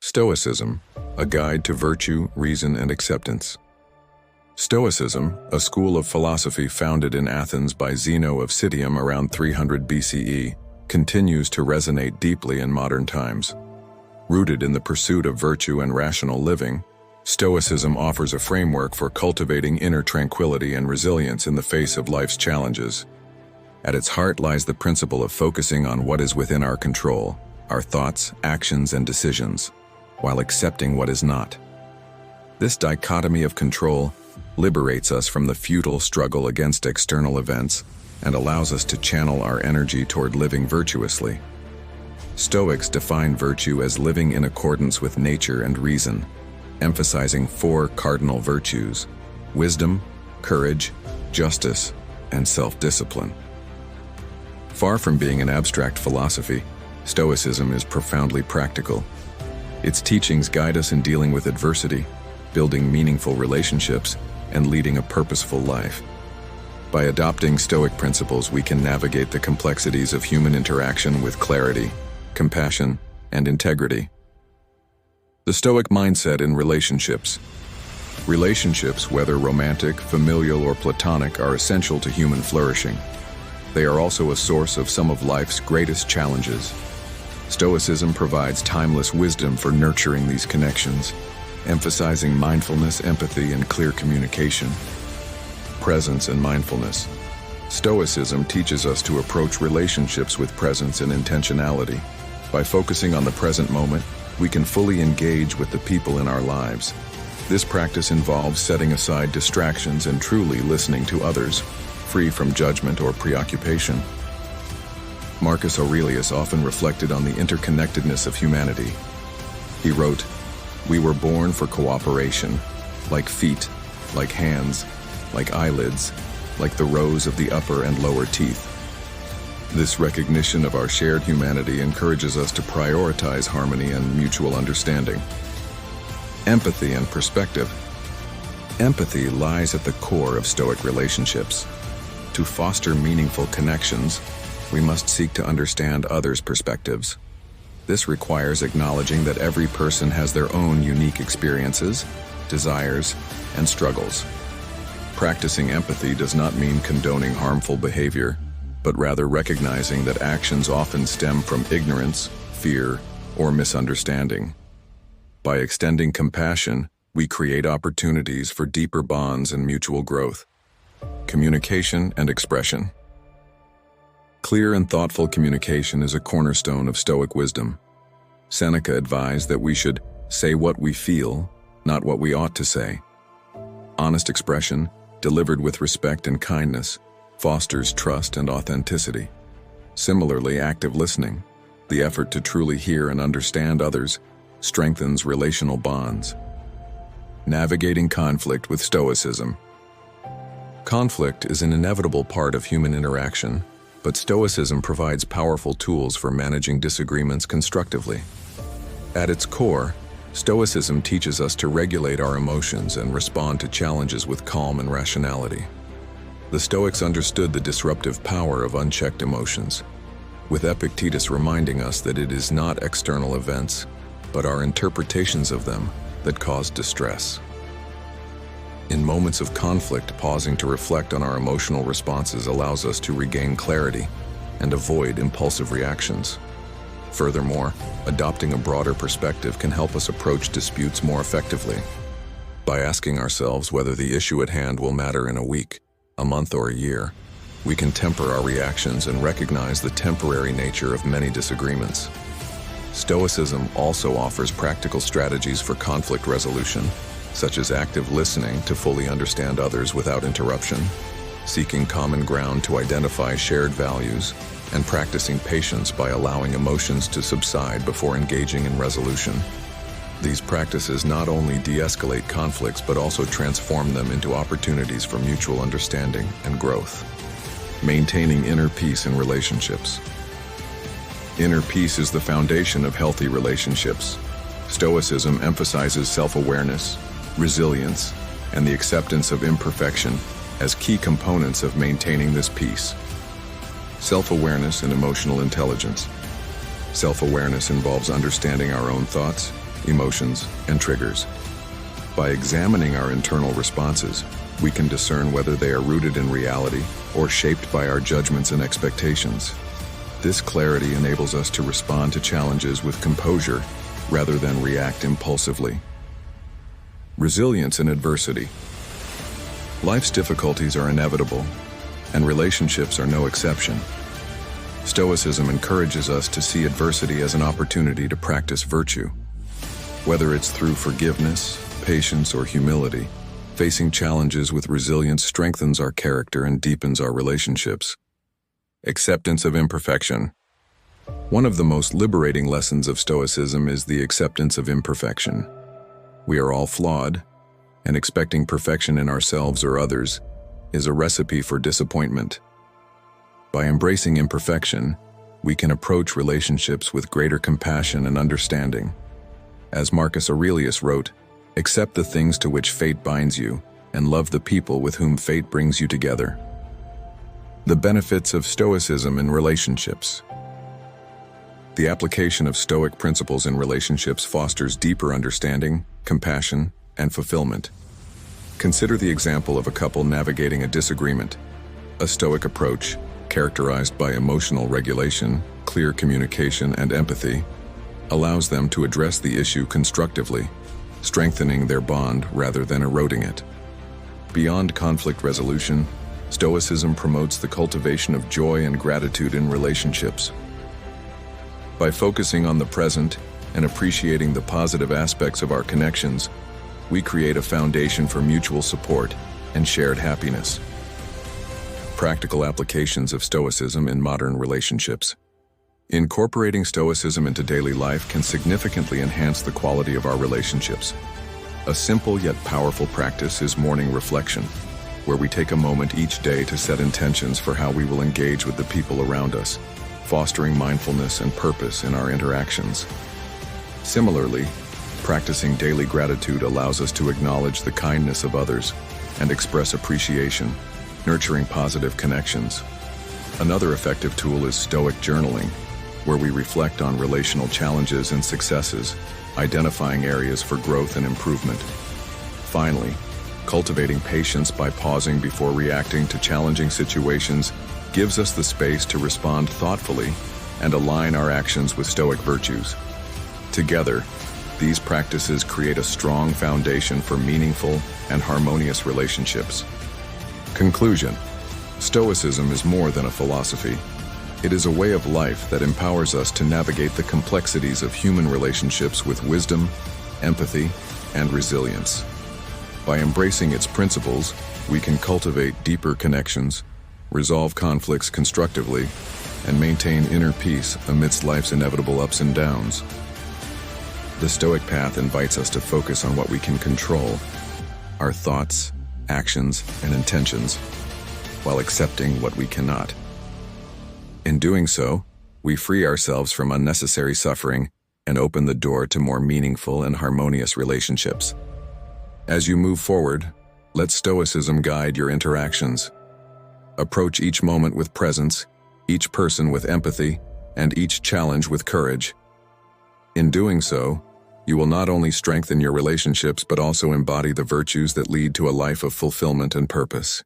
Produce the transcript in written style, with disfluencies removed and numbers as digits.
Stoicism, a guide to virtue, reason, and acceptance. Stoicism, a school of philosophy founded in Athens by Zeno of Citium around 300 BCE, continues to resonate deeply in modern times. Rooted in the pursuit of virtue and rational living, Stoicism offers a framework for cultivating inner tranquility and resilience in the face of life's challenges. At its heart lies the principle of focusing on what is within our control, our thoughts, actions, and decisions, while accepting what is not. This dichotomy of control liberates us from the futile struggle against external events and allows us to channel our energy toward living virtuously. Stoics define virtue as living in accordance with nature and reason, emphasizing four cardinal virtues: wisdom, courage, justice, and self-discipline. Far from being an abstract philosophy, Stoicism is profoundly practical. Its teachings guide us in dealing with adversity, building meaningful relationships, and leading a purposeful life. By adopting Stoic principles, we can navigate the complexities of human interaction with clarity, compassion, and integrity. The Stoic mindset in relationships. Relationships, whether romantic, familial, or platonic, are essential to human flourishing. They are also a source of some of life's greatest challenges. Stoicism provides timeless wisdom for nurturing these connections, emphasizing mindfulness, empathy, and clear communication. Presence and mindfulness. Stoicism teaches us to approach relationships with presence and intentionality. By focusing on the present moment, we can fully engage with the people in our lives. This practice involves setting aside distractions and truly listening to others, free from judgment or preoccupation. Marcus Aurelius often reflected on the interconnectedness of humanity. He wrote, "We were born for cooperation, like feet, like hands, like eyelids, like the rows of the upper and lower teeth." This recognition of our shared humanity encourages us to prioritize harmony and mutual understanding. Empathy and perspective. Empathy lies at the core of Stoic relationships. To foster meaningful connections, we must seek to understand others' perspectives. This requires acknowledging that every person has their own unique experiences, desires, and struggles. Practicing empathy does not mean condoning harmful behavior, but rather recognizing that actions often stem from ignorance, fear, or misunderstanding. By extending compassion, we create opportunities for deeper bonds and mutual growth. Communication and expression. Clear and thoughtful communication is a cornerstone of Stoic wisdom. Seneca advised that we should say what we feel, not what we ought to say. Honest expression, delivered with respect and kindness, fosters trust and authenticity. Similarly, active listening, the effort to truly hear and understand others, strengthens relational bonds. Navigating conflict with Stoicism. Conflict is an inevitable part of human interaction, but Stoicism provides powerful tools for managing disagreements constructively. At its core, Stoicism teaches us to regulate our emotions and respond to challenges with calm and rationality. The Stoics understood the disruptive power of unchecked emotions, with Epictetus reminding us that it is not external events, but our interpretations of them that cause distress. In moments of conflict, pausing to reflect on our emotional responses allows us to regain clarity and avoid impulsive reactions. Furthermore, adopting a broader perspective can help us approach disputes more effectively. By asking ourselves whether the issue at hand will matter in a week, a month, or a year, we can temper our reactions and recognize the temporary nature of many disagreements. Stoicism also offers practical strategies for conflict resolution, such as active listening to fully understand others without interruption, seeking common ground to identify shared values, and practicing patience by allowing emotions to subside before engaging in resolution. These practices not only de-escalate conflicts but also transform them into opportunities for mutual understanding and growth. Maintaining inner peace in relationships. Inner peace is the foundation of healthy relationships. Stoicism emphasizes self-awareness, resilience, and the acceptance of imperfection as key components of maintaining this peace. Self-awareness and emotional intelligence. Self-awareness involves understanding our own thoughts, emotions, and triggers. By examining our internal responses, we can discern whether they are rooted in reality or shaped by our judgments and expectations. This clarity enables us to respond to challenges with composure rather than react impulsively. Resilience in adversity. Life's difficulties are inevitable, and relationships are no exception. Stoicism encourages us to see adversity as an opportunity to practice virtue. Whether it's through forgiveness, patience, or humility, facing challenges with resilience strengthens our character and deepens our relationships. Acceptance of imperfection. One of the most liberating lessons of Stoicism is the acceptance of imperfection. We are all flawed, and expecting perfection in ourselves or others is a recipe for disappointment. By embracing imperfection, we can approach relationships with greater compassion and understanding. As Marcus Aurelius wrote, "Accept the things to which fate binds you, and love the people with whom fate brings you together." The benefits of Stoicism in relationships. The application of Stoic principles in relationships fosters deeper understanding, compassion, and fulfillment. Consider the example of a couple navigating a disagreement. A Stoic approach, characterized by emotional regulation, clear communication, and empathy, allows them to address the issue constructively, strengthening their bond rather than eroding it. Beyond conflict resolution, Stoicism promotes the cultivation of joy and gratitude in relationships. By focusing on the present and appreciating the positive aspects of our connections, we create a foundation for mutual support and shared happiness. Practical applications of Stoicism in modern relationships. Incorporating Stoicism into daily life can significantly enhance the quality of our relationships. A simple yet powerful practice is morning reflection, where we take a moment each day to set intentions for how we will engage with the people around us, fostering mindfulness and purpose in our interactions. Similarly, practicing daily gratitude allows us to acknowledge the kindness of others and express appreciation, nurturing positive connections. Another effective tool is Stoic journaling, where we reflect on relational challenges and successes, identifying areas for growth and improvement. Finally, cultivating patience by pausing before reacting to challenging situations gives us the space to respond thoughtfully and align our actions with Stoic virtues. Together, these practices create a strong foundation for meaningful and harmonious relationships. Conclusion: Stoicism is more than a philosophy. It is a way of life that empowers us to navigate the complexities of human relationships with wisdom, empathy, and resilience. By embracing its principles, we can cultivate deeper connections, resolve conflicts constructively, and maintain inner peace amidst life's inevitable ups and downs. The Stoic path invites us to focus on what we can control: our thoughts, actions, and intentions, while accepting what we cannot. In doing so, we free ourselves from unnecessary suffering and open the door to more meaningful and harmonious relationships. As you move forward, let Stoicism guide your interactions. Approach each moment with presence, each person with empathy, and each challenge with courage. In doing so, you will not only strengthen your relationships but also embody the virtues that lead to a life of fulfillment and purpose.